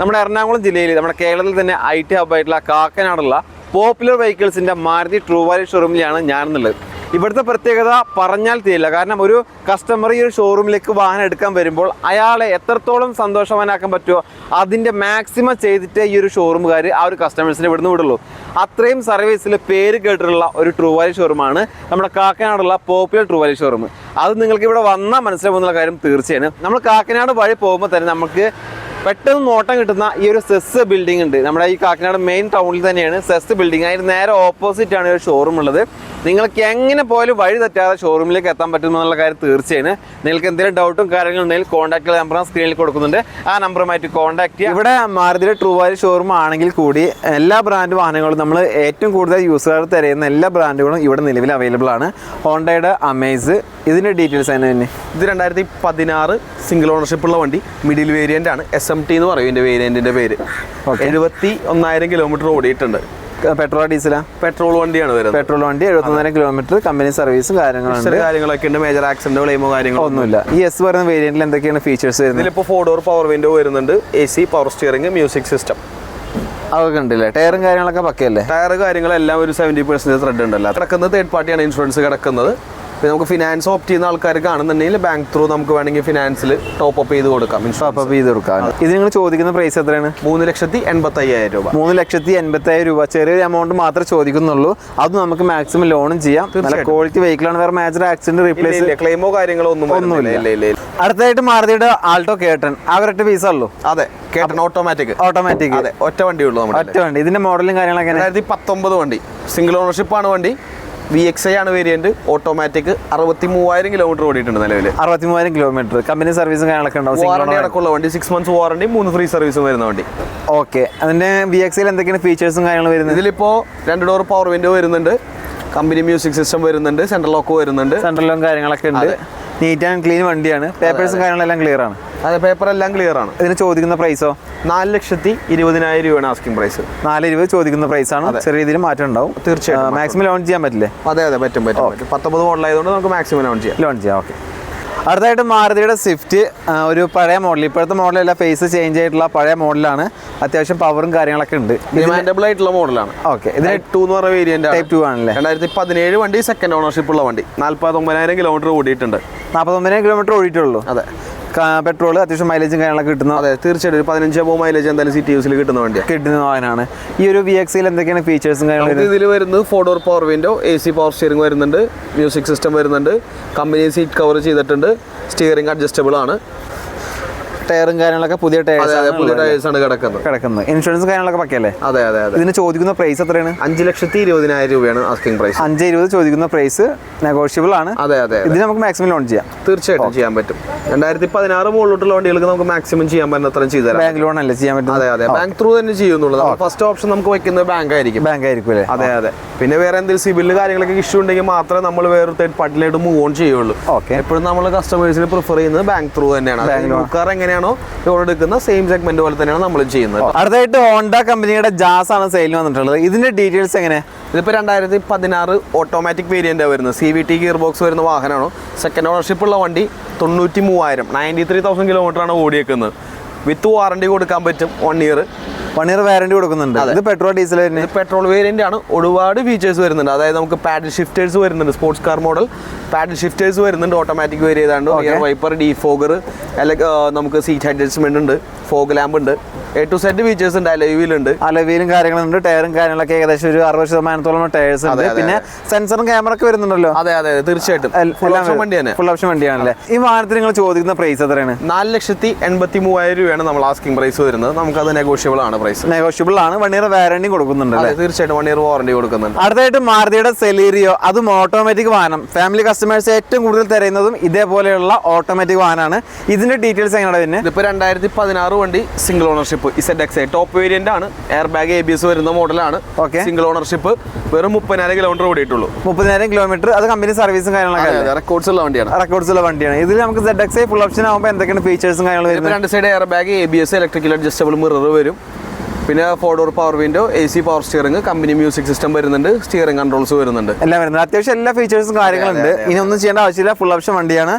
നമ്മുടെ എറണാകുളം ജില്ലയിൽ നമ്മുടെ കേരളത്തിൽ തന്നെ IT ഹബ്ബായിട്ടുള്ള കാക്കനാടുള്ള പോപ്പുലർ വെഹിക്കിൾസിൻ്റെ മാരുതി ട്രൂ വാല്യൂ ഷോറൂമിലാണ് ഞാനെന്നുള്ളത്. ഇവിടുത്തെ പ്രത്യേകത പറഞ്ഞാൽ തീരില്ല. കാരണം ഒരു കസ്റ്റമർ ഈ ഒരു ഷോറൂമിലേക്ക് വാഹനം എടുക്കാൻ വരുമ്പോൾ അയാളെ എത്രത്തോളം സന്തോഷവാനാക്കാൻ പറ്റുമോ അതിൻ്റെ മാക്സിമം ചെയ്തിട്ട് ഈ ഒരു ഷോറൂമുകാർ ആ ഒരു കസ്റ്റമേഴ്സിനെ ഇവിടുന്ന് വിടുള്ളൂ. അത്രയും സർവീസിൽ പേര് കേട്ടിട്ടുള്ള ഒരു ട്രൂ വാല്യൂ ഷോറൂമാണ് നമ്മുടെ കാക്കനാടുള്ള പോപ്പുലർ ട്രൂ വാല്യൂ ഷോറൂം. അത് നിങ്ങൾക്ക് ഇവിടെ വന്നാൽ മനസ്സിലാവുന്ന കാര്യം തീർച്ചയാണ്. നമ്മൾ കാക്കനാട് വഴി പോകുമ്പോൾ തന്നെ നമുക്ക് പെട്ടെന്ന് നോട്ടം കിട്ടുന്ന ഈ ഒരു സെസ് ബിൽഡിംഗ് ഉണ്ട്. നമ്മുടെ ഈ കാക്കനാട് മെയിൻ ടൗണിൽ തന്നെയാണ് സെസ് ബിൽഡിംഗ്. അതിന് നേരെ ഓപ്പോസിറ്റാണ് ഒരു ഷോറൂം ഉള്ളത്. നിങ്ങൾക്ക് എങ്ങനെ പോയാലും വഴി തെറ്റാതെ ഷോറൂമിലേക്ക് എത്താൻ പറ്റുമെന്നുള്ള കാര്യം തീർച്ചയാണ്. നിങ്ങൾക്ക് എന്തെങ്കിലും ഡൗട്ടും കാര്യങ്ങളുണ്ടെങ്കിൽ കോൺടാക്ട് നമ്പർ സ്ക്രീനിൽ കൊടുക്കുന്നുണ്ട്. ആ നമ്പറുമായിട്ട് കോൺടാക്ട് ചെയ്യുക. ഇവിടെ മാരുതിയുടെ ട്രൂ വാല്യൂ ഷോറൂം ആണെങ്കിൽ കൂടി എല്ലാ ബ്രാൻഡ് വാഹനങ്ങളും നമ്മൾ ഏറ്റവും കൂടുതൽ യൂസർകാർ തിരയുന്ന എല്ലാ ബ്രാൻഡുകളും ഇവിടെ നിലവിൽ അവൈലബിൾ ആണ്. ഹോണ്ടയുടെ അമേസ്, ഇതിൻ്റെ ഡീറ്റെയിൽസ് തന്നെ തന്നെ ഇത് 2016 സിംഗിൾ ഓണർഷിപ്പ് ഉള്ള വണ്ടി, മിഡിൽ വേരിയൻ്റ് ആണ്. SMT എന്ന് പറയും ഇതിൻ്റെ വേരിയൻറ്റിൻ്റെ പേര്. 71,000 കിലോമീറ്റർ ഓടിയിട്ടുണ്ട്. പെട്രോൾ ഡീസലാ? പെട്രോൾ വണ്ടിയാണ് വരുന്നത്. പെട്രോൾ വണ്ടി 71,000 കിലോമീറ്റർ, കമ്പനി സർവീസും കാര്യങ്ങളൊക്കെ ഉണ്ട്. മേജർ ആക്സിഡന്റ് ക്ലെയിമോ കാര്യങ്ങളൊന്നുമില്ല. ഈ S പറയുന്ന വേരിയന്റിൽ എന്തൊക്കെയാണ് ഫീച്ചേഴ്സ് വരുന്നത്? ഇതിലിപ്പോൾ 4 ഡോർ പവർ വിൻഡോ വരുന്നുണ്ട്, AC, power steering, music system അതൊക്കെ ഉണ്ടല്ലേ. ടയറും കാര്യങ്ങളൊക്കെ പക്കയല്ലേ? ടയർ കാര്യങ്ങളെല്ലാം ഒരു 70% ത്രെഡ് ഉണ്ടല്ലോ. കിടക്കുന്നത് തേർഡ് പാർട്ടിയാണ് ഇൻഷുറൻസ് കിടക്കുന്നത്. പിന്നെ നമുക്ക് ഫിനാൻസ് ഓപ്റ്റ് ചെയ്യുന്ന ആൾക്കാർ കാണുന്നുണ്ടെങ്കിൽ ബാങ്ക് ത്രൂ നമുക്ക് വേണമെങ്കിൽ ഫിനാൻസിൽ ടോപ്പ് അപ്പ് ചെയ്ത് കൊടുക്കാം. ടോപ്പ് അപ്പ് ചെയ്ത് കൊടുക്കാം. ഇത് നിങ്ങൾ ചോദിക്കുന്ന പ്രൈസ് എത്രയാണ്? 3,85,000 രൂപ. 3,85,000 രൂപ. ചെറിയൊരു എമൗണ്ട് മാത്രമേ ചോദിക്കുന്നുള്ളൂ. അത് നമുക്ക് മാക്സിമം ലോണും ചെയ്യാം. നല്ല ക്വാളിറ്റി വെഹിക്കിളാണ്. വേറെ മേജർ ആക്സിഡന്റ് റീപ്ലേസ് ക്ലെയിമോ കാര്യങ്ങളോ ഒന്നുമില്ല. അടുത്തായിട്ട് മാരുതിയുടെ ആൾട്ടോ കേട്ടൺ, അവരൊറ്റ പീസേ ഉള്ളൂ. അതെ, കേട്ടൺ ഓട്ടോമാറ്റിക്. അതെ, ഒറ്റ വണ്ടിയുള്ളൂ. ഒറ്റ വണ്ടി. ഇതിന്റെ മോഡലും കാര്യങ്ങളൊക്കെ 2019 വണ്ടി, സിംഗിൾ ഓണർഷിപ്പ് ആണ് വണ്ടി. VXI ആണ് വേരിയന്റ്, ഓട്ടോമാറ്റിക്. 63,000 കിലോമീറ്റർ ഓടിയിട്ടുണ്ട് നിലവിൽ. 63,000 കിലോമീറ്റർ. കമ്പനി സർവീസും കാര്യങ്ങളൊക്കെ ഉണ്ടാവും. വാറണ്ടി അടക്കമുള്ള വണ്ടി, 6 months വാറണ്ടി, 3 ഫ്രീ സർവീസും വരുന്ന വണ്ടി. ഓക്കെ. അതിന്റെ VXI എന്തൊക്കെയാണ് ഫീച്ചേഴ്സും കാര്യങ്ങളും വരുന്നത്? ഇതിലിപ്പോ 2 ഡോർ പവർ വിൻഡോ വരുന്നുണ്ട്, കമ്പനി മ്യൂസിക് സിസ്റ്റം വരുന്നുണ്ട്, സെൻട്രൽ ലോക്ക് വരുന്നുണ്ട്. സെൻട്രൽ ലോക്ക് കാര്യങ്ങളൊക്കെ ഉണ്ട്. നീറ്റ് ആൻഡ് ക്ലീൻ വണ്ടിയാണ്. പേപ്പേഴ്സും കാര്യങ്ങളെല്ലാം ക്ലിയർ ആണ്. അതെ, പേപ്പർ എല്ലാം ക്ലിയർ ആണ്. ഇതിന് ചോദിക്കുന്ന പ്രൈസോ? 4,20,000 രൂപയാണ് ആസ്കിംഗ് പ്രൈസ്. 4,20,000 ചോദിക്കുന്ന പ്രൈസ് ആണ്. ചെറിയ രീതിയിൽ മാറ്റം ഉണ്ടാവും തീർച്ചയായും. മാക്സിമം ലോൺ ചെയ്യാൻ പറ്റില്ലേ? അതെ, പറ്റും. 19 മോഡലായതുകൊണ്ട് നമുക്ക് മാക്സിമം ലോൺ ചെയ്യാം. ഓക്കെ. അടുത്തായിട്ട് മാരുതിയുടെ സ്വിഫ്റ്റ്, ഒരു പഴയ മോഡൽ. ഇപ്പോഴത്തെ മോഡലല്ല, ഫേസ് ചേഞ്ച് ആയിട്ടുള്ള പഴയ മോഡലാണ്. അത്യാവശ്യം പവറും കാര്യങ്ങളൊക്കെ ഉണ്ട്. ഡിമാൻഡബിൾ ആയിട്ടുള്ള മോഡലാണ്. ഓക്കെ. ഇതിന് Type 2 എന്ന് പറയുന്ന വേരിയന്റ് Type 2 ആണല്ലേ. 2017 വണ്ടി, സെക്കൻഡ് ഓണർഷിപ്പ് ഉള്ള വണ്ടി. 49,000 കിലോമീറ്റർ ഓടിയിട്ടുണ്ട്. 49,000 കിലോമീറ്റർ ഓടിയിട്ടുള്ളൂ. അതെ. പെട്രോൾ അത്യാവശ്യം മൈലേജും കാര്യങ്ങളൊക്കെ കിട്ടുന്ന. അതെ, തീർച്ചയായിട്ടും. ഒരു 15 above മൈലേജ് എന്തായാലും സിറ്റി യൂസിൽ കിട്ടുന്ന വണ്ടിയാണ്. കിട്ടുന്ന വാഹനമാണ്. ഈ ഒരു VXI എന്തൊക്കെയാണ് ഫീച്ചേഴ്സും കാര്യങ്ങളും? ഇതിൽ വരുന്നത് 4 door power window, AC power steering വരുന്നുണ്ട്, മ്യൂസിക് സിസ്റ്റം വരുന്നുണ്ട്, കമ്പനി സീറ്റ് കവർ ചെയ്തിട്ടുണ്ട്, സ്റ്റിയറിംഗ് അഡ്ജസ്റ്റബിൾ ആണ്. ടയറും കാര്യങ്ങളൊക്കെ പുതിയ ടയേഴ്സാണ് കിടക്കുന്നത്. ഇൻഷുറൻസ് കാര്യങ്ങളൊക്കെ പക്കല്ലേ? അതെ. ഇതിന് ചോദിക്കുന്ന പ്രൈസ് എത്രയാണ്? 5,20,000 രൂപയാണ് ആസ്കിംഗ് പ്രൈസ്. 5,20,000 ചോദിക്കുന്ന പ്രൈസ് നെഗോഷ്യബിൾ ആണ്. അതെ. ഇതിന് നമുക്ക് മാക്സിമം ലോൺ ചെയ്യാം. തീർച്ചയായിട്ടും ചെയ്യാൻ പറ്റും. 2016 മുകളിലോട്ടുള്ള വണ്ടികൾക്ക് നമുക്ക് മാക്സിമം ചെയ്യാൻ പറ്റുന്ന അത്രയും ചെയ്തു തരാം. ബാങ്ക് ലോൺ അല്ലേ ചെയ്യാൻ പറ്റും? അതെ. ബാങ്ക് ത്രൂ തന്നെ ചെയ്യുന്നുള്ളൂ. ഫസ്റ്റ് ഓപ്ഷൻ നമുക്ക് വെക്കുന്നത് ബാങ്ക് ആയിരിക്കും അല്ലേ? അതെ. പിന്നെ വേറെ എന്തെങ്കിലും സിബിലിന് കാര്യങ്ങളൊക്കെ ഇഷ്യൂ ഉണ്ടെങ്കിൽ മാത്രമേ നമ്മൾ വേറെ തേർഡ് പാർട്ടിയിലായിട്ട് മൂവ് ഓൺ ചെയ്യുള്ളൂ. എപ്പോഴും നമ്മൾ കസ്റ്റമേഴ്സിന് പ്രിഫർ ചെയ്യുന്നത് ബാങ്ക് ത്രൂ തന്നെയാണ്. എങ്ങനെയാണോ എടുക്കുന്ന സെയിം സെഗ്മെന്റ് പോലെ തന്നെയാണ് നമ്മൾ ചെയ്യുന്നത്. അടുത്തായിട്ട് ഹോണ്ട കമ്പനിയുടെ ജാസ് ആണ് സെയിലിന് വന്നിട്ടുള്ളത്. ഇതിന്റെ ഡീറ്റെയിൽസ് എങ്ങനെ? ഇതിപ്പോൾ 2016 ഓട്ടോമാറ്റിക് വേരിയന്റാണ് വരുന്നത്. CVT ഗിയർ ബോക്സ് വരുന്ന വാഹനമാണോ. സെക്കൻഡ് ഓണർഷിപ്പ് ഉള്ള വണ്ടി. 93,000 93,000 കിലോമീറ്റർ ആണ് ഓടിയേക്കുന്നത്. വിത്ത് വാറണ്ടി കൊടുക്കാൻ പറ്റും. 1 year വാറണ്ടി കൊടുക്കുന്നുണ്ട്. ഇത് പെട്രോൾ ഡീസൽ വരുന്നത്? പെട്രോൾ വേരിയന്റ് ആണ്. ഒരുപാട് ഫീച്ചേഴ്സ് വരുന്നുണ്ട്. അതായത് നമുക്ക് പാഡിൽ ഷിഫ്റ്റേഴ്സ് വരുന്നുണ്ട്. Sports car model paddle shifters വരുന്നുണ്ട്. ഓട്ടോമാറ്റിക് വേരി ചെയ്താണ്ട് റിയർ വൈപ്പർ, ഡീഫോഗർ, അല്ലെങ്കിൽ നമുക്ക് സീറ്റ് അഡ്ജസ്റ്റ്മെന്റ് ഉണ്ട്, ഫോഗ് ലാമ്പ് ഉണ്ട്, A to Z ഫീച്ചേഴ്സ് ഉണ്ട്. അലോയിലുണ്ട്. അലോയിലും കാര്യങ്ങളുണ്ട്. ടയറും കാര്യങ്ങളൊക്കെ ഏകദേശം ഒരു 60% ടയേഴ്സ് ഉണ്ട്. പിന്നെ സെൻസറും ക്യാമറ ഒക്കെ വരുന്നുണ്ടല്ലോ. അതെ. തീർച്ചയായിട്ടും ഫുൾ ഓപ്ഷൻ വണ്ടിയാണല്ലേ. ഈ വാഹനത്തിന് നിങ്ങൾ ചോദിക്കുന്ന പ്രൈസ് എത്രയാണ്? 4,83,000 രൂപയാണ് നമ്മൾ ആസ്കിംഗ് പ്രൈസ് വരുന്നത്. നമുക്കത് നെഗോഷ്യബിൾ ആണ്. നെഗോഷ്യബിൾ ആണ്. 1 year വാറണ്ടി കൊടുക്കുന്നുണ്ട്. തീർച്ചയായിട്ടും 1 year വാറണ്ടി കൊടുക്കുന്നുണ്ട്. അടുത്തായിട്ട് മാരുതിയുടെ സെലീരിയോ, അതും ഓട്ടോമാറ്റിക് വാഹനം. ഫാമിലി കസ്റ്റമേഴ്സ് ഏറ്റവും കൂടുതൽ തിരയുന്നതും ഇതേപോലെയുള്ള ഓട്ടോമാറ്റിക് വാഹനമാണ്. ഇതിന്റെ ഡീറ്റെയിൽസ് എങ്ങനെയാണ് വരുന്നത്? ഇതിപ്പോൾ 2016 വണ്ടി, single ownership, ZXi top variant ആണ്. എയർ ബാഗ് ABS വരുന്ന മോഡലാണ്. സിംഗിൾ ഓണർഷിപ്പ്, വെറും 30,000 കിലോമീറ്റർ ഓടിയിട്ടുള്ളൂ. 30,000 കിലോമീറ്റർ. അത് കമ്പനി സർവീസും കാര്യങ്ങളൊക്കെ റെക്കോർഡ്സ് ഉള്ള വണ്ടിയാണ്. ഇതിൽ നമുക്ക് ZXi ഫുൾ ഓപ്ഷൻ ആകുമ്പോൾ എന്തൊക്കെയാണ് ഫീച്ചേഴ്സും കാര്യങ്ങളും? 2 side air bag ABS, electrical adjustable mirror വരും. പിന്നെ 4-door power window, AC power steering, company music system വരുന്നുണ്ട്, സ്റ്റിയറിംഗ് കൺട്രോൾസ് വരുന്നുണ്ട്, എല്ലാം വരുന്നത്. അത്യാവശ്യം എല്ലാ ഫീച്ചേഴ്സും കാര്യങ്ങളുണ്ട്. ഇനി ഒന്നും ചെയ്യേണ്ട ആവശ്യമില്ല, ഫുൾ ഓപ്ഷൻ വണ്ടിയാണ്.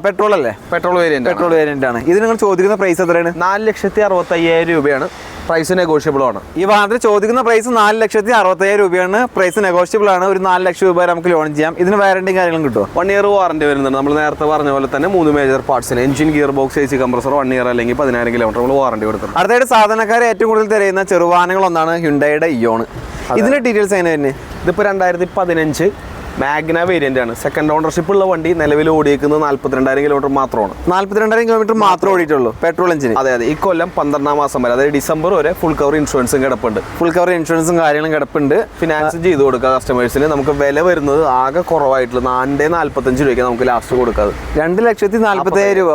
പെട്രോൾ അല്ലേ? പെട്രോൾ വേരിയന്റ് ആണ്. ഇത് നിങ്ങൾ ചോദിക്കുന്ന പ്രൈസ് എത്രയാണ്? 4,65,000 രൂപയാണ്. പ്രൈസ് നെഗോഷ്യബിൾ ആണ്. ഈ വാഹനത്തിൽ ചോദിക്കുന്ന പ്രൈസ് 4,65,000 രൂപയാണ്. പ്രൈസ് നെഗോഷ്യബിൾ ആണ്. ഒരു 4 ലക്ഷം രൂപ നമുക്ക് ലോൺ ചെയ്യാം. ഇതിന് വാറണ്ടിയും കാര്യങ്ങളും കിട്ടുമോ? 1 year വാറണ്ടി വരുന്നുണ്ട്. നമ്മൾ നേരത്തെ പറഞ്ഞ പോലെ തന്നെ 3 മേജർ പാർട്സിന് engine, gear box, AC compressor 1 year അല്ലെങ്കിൽ 10,000 കിലോമീറ്റർ നമ്മൾ വാറണ്ടി കൊടുക്കും. അടുത്തായിട്ട് സാധാരണക്കാരെ ഏറ്റവും കൂടുതൽ തിരയുന്ന ചെറുവാഹനങ്ങളൊന്നാണ് ഹ്യുണ്ടായിയുടെ ഇയോൺ. ഇതിന്റെ ഡീറ്റെയിൽസ് എങ്ങനെ തന്നെ? ഇതിപ്പോൾ 2015 മാഗ്ന വേരിയന്റ് ആണ്. സെക്കൻഡ് ഓണർഷിപ്പ് ഉള്ള വണ്ടി. നിലവിൽ ഓടിയേക്കുന്നത് 42,000 കിലോമീറ്റർ മാത്രമാണ്. 42,000 കിലോമീറ്റർ മാത്രമേ ഓടിയിട്ടുള്ളൂ പെട്രോൾ എഞ്ചിന്. അതെ. ഈ കൊല്ലം 12 മാസം വരെ, അതായത് ഡിസംബർ വരെ ഫുൾ കവർ ഇൻഷുറൻസും കിടപ്പുണ്ട്. ഫുൾ കവർ ഇൻഷുറൻസും കാര്യങ്ങളും കിടപ്പുണ്ട്. ഫിനാൻസ് ചെയ്ത് കൊടുക്കുക കസ്റ്റമേഴ്സിന്. നമുക്ക് വില വരുന്നത് ആകെ കുറവായിട്ടുള്ള 445 രൂപയ്ക്ക് നമുക്ക് ലാസ്റ്റ് കൊടുക്കാതെ. 2,40,000 രൂപ.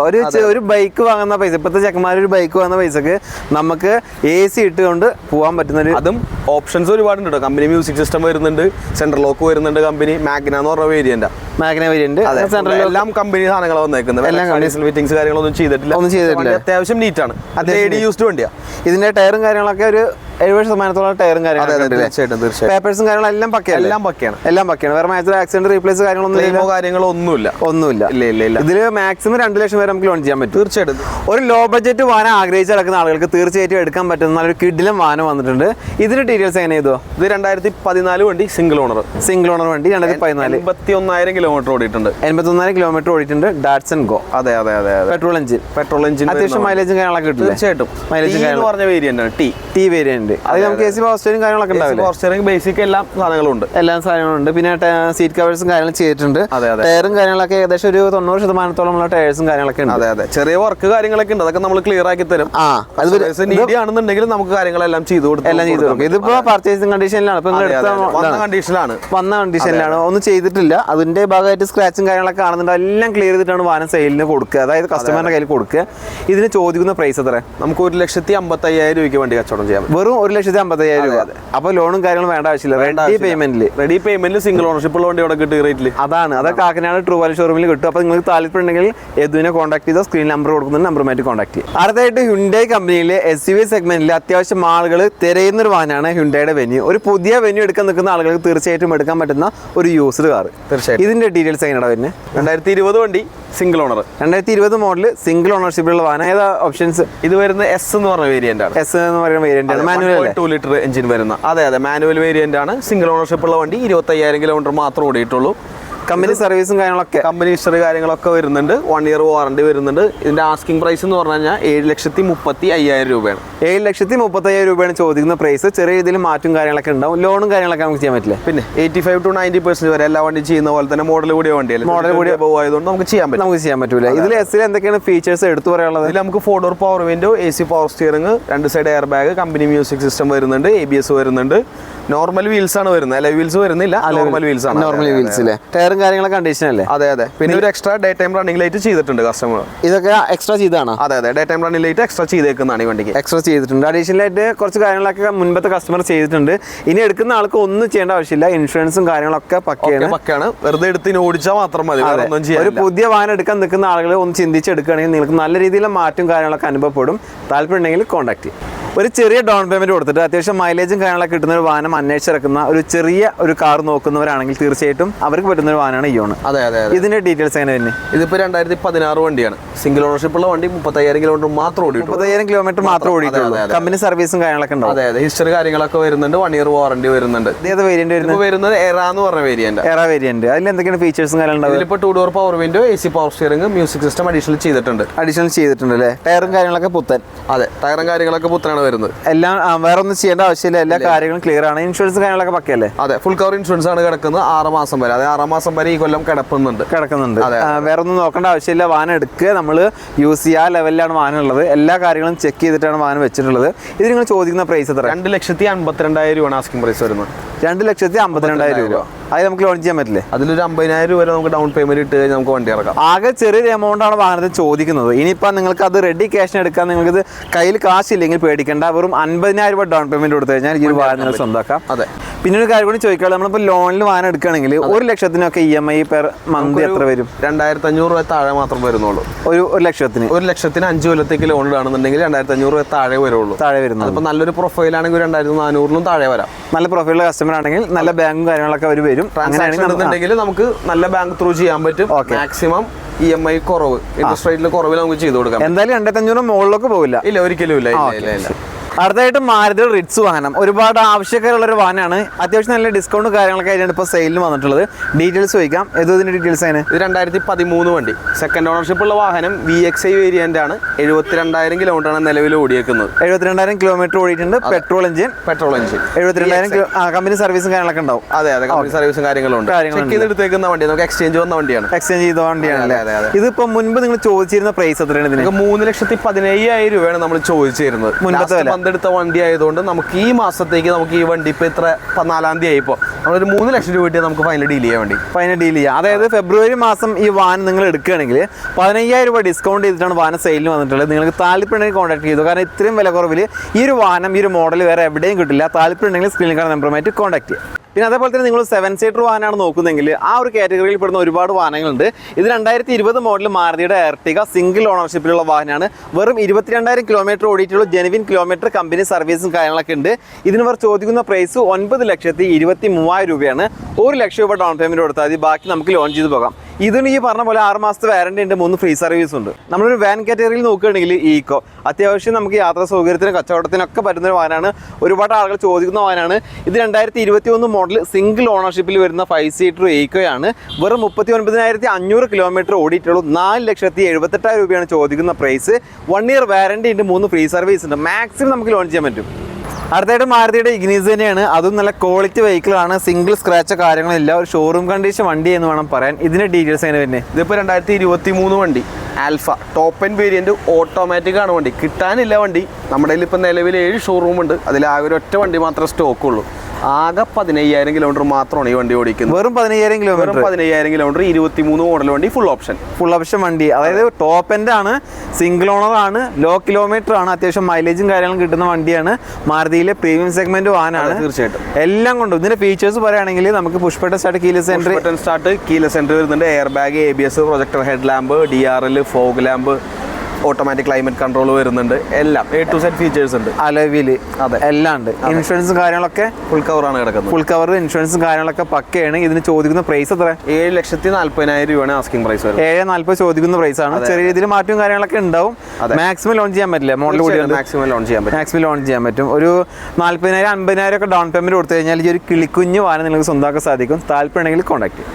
ഒരു ബൈക്ക് വാങ്ങുന്ന പൈസ, ഇപ്പോഴത്തെ ചെക്കന്മാർ ഒരു ബൈക്ക് വാങ്ങുന്ന പൈസക്ക് നമുക്ക് AC ഇട്ടുകൊണ്ട് പോകാൻ പറ്റുന്ന ഒരു, അതും ഓപ്ഷൻസ് ഒരുപാടുണ്ട് കേട്ടോ. കമ്പനി മ്യൂസിക് സിസ്റ്റം വരുന്നുണ്ട്, സെൻട്രൽ ലോക്ക് വരുന്നുണ്ട്. കമ്പനി മാഗ്ന എന്ന് പറഞ്ഞ വേരിയന്റ്. എല്ലാം കമ്പനി സാധനങ്ങൾ വന്നേക്കുന്നത്. ഫിറ്റിംഗ്സ് കാര്യങ്ങളൊന്നും ചെയ്തിട്ടില്ല. അത്യാവശ്യം നീറ്റ് ആണ്. യൂസ്ഡ് വണ്ടിയാ. ഇതിന്റെ ടയറും കാര്യങ്ങളൊക്കെ ഒരു 70% ടയറും തീർച്ചയായിട്ടും പേപ്പേഴ്സും കാര്യങ്ങളെല്ലാം പക്കയാണ്. വേറെ മാക്സിമം ആക്സിഡന്റ് റീപ്ലേസ് കാര്യങ്ങളൊന്നുമില്ല. ഇതിൽ മാക്സിമം 2 ലക്ഷം വരെ നമുക്ക് ലോൺ ചെയ്യാൻ പറ്റും. തീർച്ചയായിട്ടും ഒരു ലോ ബഡ്ജറ്റ് വാഹനം ആഗ്രഹിച്ച് നടക്കുന്ന ആളുകൾക്ക് തീർച്ചയായിട്ടും എടുക്കാൻ പറ്റുന്ന നല്ലൊരു കിടിലം വാഹനം വന്നിട്ടുണ്ട്. ഇതിന്റെ ഡീറ്റെയിൽസ് എങ്ങനെ ചെയ്തോ? ഇത് 2014 വണ്ടി, സിംഗിൾ ഓണർ വണ്ടി. 2014 81,000 കിലോമീറ്റർ ഓടിയിട്ടുണ്ട്. 81,000 കിലോമീറ്റർ ഓടിയിട്ടുണ്ട്. Datsun Go. അതെ. പെട്രോൾ എഞ്ചിൻ അത്യാവശ്യം മൈലേജും കാര്യങ്ങളൊക്കെ കിട്ടും. തീർച്ചയായിട്ടും. മൈലേജ് പറഞ്ഞ വേരിയന്റ് ആണ് ടി വേരിയന്റ്. അത് നമുക്ക് AC പവർ സ്റ്റിയറിംഗ് കാര്യങ്ങളൊക്കെ ഉണ്ടാവില്ല. ബേസിക് എല്ലാ സാധനങ്ങളും ഉണ്ട്. പിന്നെ സീറ്റ് കവേഴ്സും കാര്യങ്ങളും ചെയ്തിട്ടുണ്ട്. ടയറും കാര്യങ്ങളൊക്കെ ഏകദേശം ഒരു 90% ടയർസും കാര്യങ്ങളൊക്കെ ഉണ്ട്. അതെ. ചെറിയ വർക്ക് കാര്യങ്ങളൊക്കെ ഉണ്ട്. അതൊക്കെ നമ്മൾ ക്ലിയർ ആക്കി തരും. നീഡി ആണെന്നുണ്ടെങ്കിൽ നമുക്ക് കാര്യങ്ങളെല്ലാം ചെയ്തു കൊടുക്കും. ഇതിപ്പോ പർച്ചേസിംഗ് കണ്ടീഷനിലാണ്. വന്ന കണ്ടീഷനിലാണ്. ഒന്നും ചെയ്തിട്ടില്ല. അതിന്റെ ഭാഗമായിട്ട് സ്ക്രാച്ചും കാര്യങ്ങളൊക്കെ കാണുന്നുണ്ട്. എല്ലാം ക്ലിയർ ചെയ്തിട്ടാണ് വാഹനം സെയിലിന് കൊടുക്കുക, അതായത് കസ്റ്റമറിന്റെ കയ്യിൽ കൊടുക്കുക. ഇതിന് ചോദിക്കുന്ന പ്രൈസ് എത്ര? നമുക്ക് 1,55,000 രൂപയ്ക്ക് വണ്ടി കച്ചവടം ചെയ്യാം. വെറും 1,50,000 രൂപ. അപ്പൊ ലോണും കാര്യങ്ങളും വേണ്ട ആവശ്യമില്ല. റെഡി പേയ്മെന്റിൽ സിംഗിൾ ഓണർഷിപ്പ് ഉള്ള വണ്ടി അവിടെ കിട്ടും റേറ്റിൽ. അതാണ്. അത് കാക്കനാട് ട്രൂ വാല്യൂ ഷോറൂമിൽ കിട്ടും. അപ്പൊ നിങ്ങൾക്ക് താല്പര്യം ഉണ്ടെങ്കിൽ യദുവിനെ കോൺടാക്ട് ചെയ്തോ. സ്ക്രീൻ നമ്പർ കൊടുക്കുന്ന നമ്പറുമായിട്ട് കോൺടാക്ട് ചെയ്യും. അടുത്തായിട്ട് ഹ്യുണ്ടായി കമ്പനിയിലെ SUV സെഗ്മെന്റിൽ അത്യാവശ്യം ആളുകൾ തിരയുന്ന ഒരു വാഹനമാണ് ഹ്യുണ്ടായുടെ വെന്യൂ. ഒരു പുതിയ വെന്യൂ എടുക്കാൻ നിൽക്കുന്ന ആളുകൾക്ക് തീർച്ചയായിട്ടും എടുക്കാൻ പറ്റുന്ന ഒരു യൂസ്ഡ് കാർ. തീർച്ചയായും. ഇതിന്റെ ഡീറ്റെയിൽസ് എങ്ങനെയാണ് വരുന്നത്? 2020 വണ്ടി, സിംഗിൾ ഓണർ. 2020 മോഡൽ, സിംഗിൾ ഓണർഷിപ്പിലുള്ള വാഹനം. ഏതാ ഓപ്ഷൻസ്? ഇത് വരുന്ന S എന്ന് പറഞ്ഞ വേരിയന്റ് ആണ്. മാനുവൽ 2 ലിറ്റർ എഞ്ചിൻ വരുന്ന. അതെ. മാനുവൽ വേരിയന്റ് ആണ്. സിംഗിൾ ഓണർഷിപ്പ് ഉള്ള വണ്ടി. 25,000 കിലോമീറ്റർ മാത്രം ഓടിയിട്ടുള്ളൂ. കമ്പനി സർവീസും കാര്യങ്ങളൊക്കെ, കമ്പനി ഹിസ്റ്ററി കാര്യങ്ങളൊക്കെ വരുന്നുണ്ട്. 1 year വാറണ്ടി വരുന്നുണ്ട്. ഇതിന്റെ ആസ്കിംഗ് പ്രൈസ് എന്ന് പറഞ്ഞു കഴിഞ്ഞാൽ 7,35,000 രൂപയാണ്. 7,35,000 രൂപയാണ് ചോദിക്കുന്ന പ്രൈസ്. ചെറിയ രീതിയിൽ മാറ്റും കാര്യങ്ങളൊക്കെ ഉണ്ടാവും. ലോണും കാര്യങ്ങളൊക്കെ നമുക്ക് ചെയ്യാൻ പറ്റില്ല. പിന്നെ 85 to 90% വരെ എല്ലാ വണ്ടി ചെയ്യുന്ന പോലെ തന്നെ മോഡൽ കൂടിയ വണ്ടിയല്ലേ. മോഡൽ കൂടിയ ആയതുകൊണ്ട് നമുക്ക് ചെയ്യാൻ പറ്റൂല. ഇതിൽ എസ്സിൽ എന്തൊക്കെയാണ് ഫീച്ചേഴ്സ് എടുത്തു പറയാനുള്ളത്? ഇതിൽ നമുക്ക് 4-door power window, AC power steering, 2 side air bag, company music system വരുന്നുണ്ട്, ABS വരുന്നുണ്ട്. നോർമൽ വീൽസ് ആണ് വരുന്നത്. അല്ല വീൽസ് വരുന്നില്ല, നോർമൽ വീൽസ് ആണ്. നോർമൽ വീൽസിലെ ടയറും കാര്യങ്ങളൊക്കെ കണ്ടീഷൻ അല്ലേ? അതെ. പിന്നെ ഒരു extra day time running light ചെയ്തിട്ടുണ്ട് കസ്റ്റമർ. ഇതൊക്കെ എക്സ്ട്രാ ചെയ്താണ്? അതെ. Day time running light extra ചെയ്തേക്കുന്നതാണ് ഈ വണ്ടിക്ക്. എക്സ്ട്രാ ചെയ്തിട്ടുണ്ട്. അഡീഷണൽ ആയിട്ട് കുറച്ച് കാര്യങ്ങളൊക്കെ മുൻപത്തെ കസ്റ്റമർ ചെയ്തിട്ടുണ്ട്. ഇനി എടുക്കുന്ന ആൾക്ക് ഒന്നും ചെയ്യേണ്ട ആവശ്യമില്ല. ഇൻഷുറൻസും കാര്യങ്ങളൊക്കെ പക്കയാണ്. വെറുതെ എടുത്ത് ഓടിച്ചാൽ മാത്രം മതി. ഒരു പുതിയ വാഹനം എടുക്കാൻ നിൽക്കുന്ന ആളുകൾ ഒന്ന് ചിന്തിച്ചെടുക്കുകയാണെങ്കിൽ നിങ്ങൾക്ക് നല്ല രീതിയിലുള്ള മാറ്റം കാര്യങ്ങളൊക്കെ അനുഭവപ്പെടും. താല്പര്യം ഉണ്ടെങ്കിൽ കോൺടാക്ട് ചെയ്യും. ഒരു ചെറിയ ഡൗൺ പേയ്മെന്റ് കൊടുത്തിട്ട് അത്യാവശ്യം മൈലേജും കാര്യങ്ങളൊക്കെ കിട്ടുന്ന ഒരു വാഹനം അന്വേഷിച്ചിറക്കുന്ന ഒരു ചെറിയ ഒരു കാർ നോക്കുന്നവരാണെങ്കിൽ തീർച്ചയായിട്ടും അവർക്ക് പറ്റുന്ന ഒരു വാഹനമാണ് ഇയോൺ. അതെ. ഇതിന്റെ ഡീറ്റെയിൽസ് എങ്ങനെ തന്നെ? ഇതിപ്പോ 2016 വണ്ടിയാണ്. സിംഗിൾ ഓണർഷിപ്പ് ഉള്ള വണ്ടി. 35,000 കിലോമീറ്റർ മാത്രം ഓടിയിട്ടുള്ളൂ. 35,000 കിലോമീറ്റർ മാത്രം ഓടിയിട്ടുള്ളൂ. കമ്പനി സർവീസും കാര്യങ്ങളൊക്കെ ഉണ്ടാവും. അതെ. ഹിസ്റ്ററി കാര്യങ്ങളൊക്കെ വരുന്നുണ്ട്. 1 year വാറണ്ടി വരുന്നുണ്ട്. ഏത് വേരിയന്റ് വരുന്നത്? എറ എന്ന് പറഞ്ഞ വേരിയന്റ്. അതിൽ എന്തൊക്കെയാണ് ഫീച്ചേഴ്സും കാര്യങ്ങളുണ്ടാവും? ഇതിലിപ്പോ 2-door power window, AC power steering, music system additional ചെയ്തിട്ടുണ്ട് അല്ലേ? ടയറും കാര്യങ്ങളൊക്കെ പുത്തൻ. അതെ. ടയറും കാര്യങ്ങളൊക്കെ പുത്തനാണ് വരുന്നത്. എല്ലാം വേറെ ഒന്നും ചെയ്യേണ്ട ആവശ്യമില്ല. എല്ലാ കാര്യങ്ങളും ക്ലിയർ ആണ്. ഇൻഷുറൻസ് കാര്യങ്ങളൊക്കെ പക്കയല്ലേ? അതെ. ഫുൾ കവർ ഇൻഷുറൻസ് ആണ് കിടക്കുന്നത് 6 മാസം വരെ. അതെ, 6 മാസം വരെ ഈ കൊല്ലം കിടക്കുന്നുണ്ട്. വേറെ ഒന്നും നോക്കേണ്ട ആവശ്യമില്ല. വാഹനം എടുക്കുക, നമ്മൾ യൂസ് ചെയ്യുക ലെവലിലാണ് വാഹനം ഉള്ളത്. എല്ലാ കാര്യങ്ങളും ചെക്ക് ചെയ്തിട്ടാണ് വാഹനം വെച്ചിട്ടുള്ളത്. ഇത് നിങ്ങൾ ചോദിക്കുന്ന പ്രൈസ് എത്ര? 2,52,000 രൂപയാണ് ആസ്കിംഗ് പ്രൈസ് വരുന്നത്. 2,52,000 രൂപ. അത് നമുക്ക് ലോൺ ചെയ്യാൻ പറ്റില്ലേ? അതിലൊരു 50,000 രൂപ വരെ നമുക്ക് ഡൗൺ പേയ്മെന്റ് ഇട്ട് കഴിഞ്ഞാൽ നമുക്ക് വണ്ടി ഇറക്കാം. ആകെ ചെറിയൊരു എമൗണ്ട് ആണ് വാഹനത്തിൽ ചോദിക്കുന്നത്. ഇനിയിപ്പോൾ നിങ്ങൾക്ക് അത് റെഡി ക്യാഷിന് എടുക്കാൻ നിങ്ങൾക്ക് കയ്യിൽ കാശില്ലെങ്കിൽ പേടിക്കേണ്ട. വെറും 50,000 രൂപ ഡൗൺ പേയ്മെന്റ് കൊടുത്തു കഴിഞ്ഞാൽ ഈ ഒരു വാഹനം സ്വന്തമാക്കാം. അതെ. പിന്നെ ഒരു കാര്യം കൂടി ചോദിക്കാം, നമ്മളിപ്പോൾ ലോണിൽ വാഹനം എടുക്കുകയാണെങ്കിൽ 1 ലക്ഷത്തിനൊക്കെ EMI പെർ മന്ത് എത്ര വരും? 2500 രൂപ താഴെ മാത്രം വരുന്നുള്ളൂ. ഒരു ലക്ഷത്തിന് 1 ലക്ഷത്തിന് 5 കൊല്ലത്തേക്ക് ലോൺ ഇടാണെന്നുണ്ടെങ്കിൽ 2500 രൂപ താഴെ വരുള്ളൂ. വരുന്നത്. അപ്പോൾ നല്ലൊരു പ്രൊഫൈൽ ആണെങ്കിൽ 2400 താഴെ വരാം. നല്ല പ്രൊഫൈലുള്ള കസ്റ്റമർ ആണെങ്കിൽ നല്ല ബാങ്കും കാര്യങ്ങളൊക്കെ അവർ വരും. അങ്ങനെയാണെന്നുണ്ടെങ്കിൽ നമുക്ക് നല്ല ബാങ്ക് ത്രൂ ചെയ്യാൻ പറ്റും. മാക്സിമം EMI കുറവ്, ഇൻട്രസ്റ്റ് റേറ്റിൽ കുറവിൽ നമുക്ക് ചെയ്ത് കൊടുക്കാം. എന്തായാലും 2500 മുകളിലൊക്കെ പോവില്ല. ഇല്ല, ഒരിക്കലും ഇല്ല. അടുത്തായിട്ട് മാരുതി റിറ്റ്സ് വാഹനം ഒരുപാട് ആവശ്യക്കാരുള്ള ഒരു വാഹനമാണ്. അത്യാവശ്യം നല്ല ഡിസ്കൗണ്ട് കാര്യങ്ങളൊക്കെ ആയിട്ടാണ് ഇപ്പോൾ സെയിലിന് വന്നിട്ടുള്ളത്. ഡീറ്റെയിൽസ് ചോദിക്കാം. ഇതിന്റെ ഡീറ്റെയിൽസ് ആണ്. ഇത് 2013 വണ്ടി, സെക്കൻഡ് ഓണർഷിപ്പ് ഉള്ള വാഹനം, VXI വേരിയന്റ് ആണ്. 72,000 കിലോമീറ്ററാണ് നിലവിൽ ഓടിയേക്കുന്നത്. 72,000 കിലോമീറ്റർ ഓടിയിട്ടുണ്ട്. പെട്രോൾ എഞ്ചിൻ 72,000 കമ്പനി സർവീസും കാര്യങ്ങളൊക്കെ ഉണ്ടാവും. അതെ, കമ്പനി സർവീസും കാര്യങ്ങളുണ്ട്. എടുത്തേക്കുന്ന വണ്ടി നമുക്ക് എക്സ്ചേഞ്ച് വന്ന വണ്ടിയാണ്. എക്സ്ചേഞ്ച് ചെയ്ത വണ്ടിയാണ്. ഇതിപ്പോ മുൻപ് നിങ്ങൾ ചോദിച്ചിരുന്ന പ്രൈസ് എത്രയാണ്? 3,15,000 രൂപയാണ് നമ്മൾ ചോദിച്ചിരുന്നത്. മുൻപത്തെ എടുത്ത വണ്ടി ആയതുകൊണ്ട് നമുക്ക് ഈ മാസത്തേക്ക് നമുക്ക് ഈ വണ്ടി ഇപ്പൊ ഇത്ര 14-ാം തീയതി ആയിപ്പോ നമ്മളൊരു 3 ലക്ഷം രൂപ നമുക്ക് ഫൈനൽ ഡീൽ ചെയ്യാൻ വേണ്ടി. അതായത് ഫെബ്രുവരി മാസം ഈ വാഹനം നിങ്ങൾ എടുക്കുകയാണെങ്കിൽ 15,000 രൂപ ഡിസ്കൗണ്ട് ചെയ്തിട്ടാണ് വാഹനം സെയിലിന് വന്നിട്ടുള്ളത്. നിങ്ങൾക്ക് താല്പര്യമുണ്ടെങ്കിൽ കോൺടാക്ട് ചെയ്തു. കാരണം ഇത്രയും വില കുറവിൽ ഈ ഒരു വാഹനം, ഈ ഒരു മോഡൽ വേറെ എവിടെയും കിട്ടില്ല. താല്പര്യമുണ്ടെങ്കിൽ സ്ക്രീനിൽ കാണുന്ന നമ്പറുമായിട്ട് കോൺടാക്ട് ചെയ്യുക. പിന്നെ അതേപോലെ തന്നെ നിങ്ങൾ 7 സീറ്റർ വാഹനമാണ് നോക്കുന്നതെങ്കിൽ ആ ഒരു കാറ്റഗറിയിൽ പെടുന്ന ഒരുപാട് വാഹനങ്ങളുണ്ട്. ഇത് 2020 മോഡൽ മാരുതിയുടെ എർട്ടിഗ സിംഗിൾ ഓണർഷിപ്പിലുള്ള വാഹനമാണ്. വെറും 22,000 കിലോമീറ്റർ ഓടിയിട്ടുള്ള ജെനുവിൻ കിലോമീറ്റർ കമ്പനി സർവീസും കാര്യങ്ങളൊക്കെ ഉണ്ട്. ഇതിന് ഇവർ ചോദിക്കുന്ന പ്രൈസ് 9,23,000 രൂപയാണ്. 1 ലക്ഷം രൂപ ഡൗൺ പേയ്മെന്റ് കൊടുത്താൽ മതി. ബാക്കി നമുക്ക് ലോൺ ചെയ്ത് പോകാം. ഇതിന് ഈ പറഞ്ഞ പോലെ 6 മാസത്തെ വാറണ്ടി ഉണ്ട്, 3 ഫ്രീ സർവീസ് ഉണ്ട്. നമ്മളൊരു വാൻ കാറ്റഗറിയിൽ നോക്കുകയാണെങ്കിൽ ഈക്കോ അത്യാവശ്യം നമുക്ക് യാത്രാ സൗകര്യത്തിനും കച്ചവടത്തിനൊക്കെ പറ്റുന്ന ഒരു വാഹനമാണ്. ഒരുപാട് ആളുകൾ ചോദിക്കുന്ന വാഹനമാണ്. ഇത് 2021 മോഡൽ സിംഗിൾ ഓണർഷിപ്പിൽ വരുന്ന 5 സീറ്റർ ഈക്കോയാണ്. വെറും 39,500 കിലോമീറ്റർ ഓടിയിട്ടുള്ളൂ. 4,78,000 രൂപയാണ് ചോദിക്കുന്ന പ്രൈസ്. 1 ഇയർ വാറണ്ടി ഉണ്ട്, 3 ഫ്രീ സർവീസ് ഉണ്ട്. മാക്സിമം നമുക്ക് ലോൺ ചെയ്യാൻ പറ്റും. അടുത്തായിട്ട് മാരുതിയുടെ ഇഗ്നിസ് തന്നെയാണ്. അതും നല്ല ക്വാളിറ്റി വെഹിക്കിളാണ്. സിംഗിൾ സ്ക്രാച്ച് കാര്യങ്ങളില്ല. ഒരു ഷോറൂം കണ്ടീഷൻ വണ്ടി എന്ന് വേണം പറയാൻ. ഇതിന്റെ ഡീറ്റെയിൽസ് എങ്ങനെ തന്നെ? ഇതിപ്പോൾ 2023 വണ്ടി, alpha top end variant, automatic ആണ് വണ്ടി. കിട്ടാനില്ല വണ്ടി. നമ്മുടെ കയ്യിൽ ഇപ്പം നിലവിൽ 7 ഷോറൂം ഉണ്ട്. അതിൽ ആകെ ഒരു ഒറ്റ വണ്ടി മാത്രമേ സ്റ്റോക്ക് ഉള്ളൂ. ആകെ 15,000 കിലോമീറ്റർ മാത്രമാണ് ഈ വണ്ടി ഓടിക്കുന്നത്. വെറും 15,000 കിലോമീറ്റർ. 15,000 കിലോമീറ്റർ, 23 മോഡൽ വണ്ടി, ഫുൾ ഓപ്ഷൻ വണ്ടി. അതായത് ടോപ്പ് എൻഡ് ആണ്, സിംഗിൾ ഓണർ ആണ്, ലോ കിലോമീറ്റർ ആണ്, അത്യാവശ്യം മൈലേജും കാര്യങ്ങളും കിട്ടുന്ന വണ്ടിയാണ്. മാരുതിയിലെ പ്രീമിയം സെഗ്മെന്റ് വാഹനമാണ്. തീർച്ചയായിട്ടും എല്ലാം കൊണ്ടും ഇതിന്റെ ഫീച്ചേഴ്സ് പറയുകയാണെങ്കിൽ നമുക്ക് push button start, keyless entry വരുന്നുണ്ട്, air bag, ABS, projector head lamp, DRL, fog lamp, automatic climate control വരുന്നുണ്ട്. എല്ലാം A to Z ഫീച്ചേഴ്സ് ഉണ്ട്. അലവില് അതെ എല്ലാം ഉണ്ട്. ഇൻഷുറൻസും കാര്യങ്ങളൊക്കെ ഫുൾ കവറാണ് കിടക്കുന്നത്. ഫുൾ കവർ ഇൻഷുറൻസും കാര്യങ്ങളൊക്കെ പക്കയാണ്. ഇതിന് ചോദിക്കുന്ന പ്രൈസ് എത്ര? 7,40,000 രൂപയാണ് ആസ്കിംഗ് പ്രൈസ്. 7,40,000 ചോദിക്കുന്ന പ്രൈസ് ആണ്. ചെറിയ രീതിയിൽ മാറ്റവും കാര്യങ്ങളൊക്കെ ഉണ്ടാവും. മാക്സിമം ലോൺ ചെയ്യാൻ പറ്റില്ല. മോഡൽ കൂടി മാക്സിമം ലോൺ ചെയ്യാൻ പറ്റും. ഒരു 40,000-50,000 ഒക്കെ ഡൗൺ പേയ്മെന്റ് കൊടുത്തു കഴിഞ്ഞാൽ ഈ ഒരു കിളിക്കുഞ്ഞ് വാഹനം നിങ്ങൾക്ക് സ്വന്തമാക്കാൻ സാധിക്കും. താല്പര്യമുണ്ടെങ്കിൽ കോൺടാക്ട് ചെയ്യും.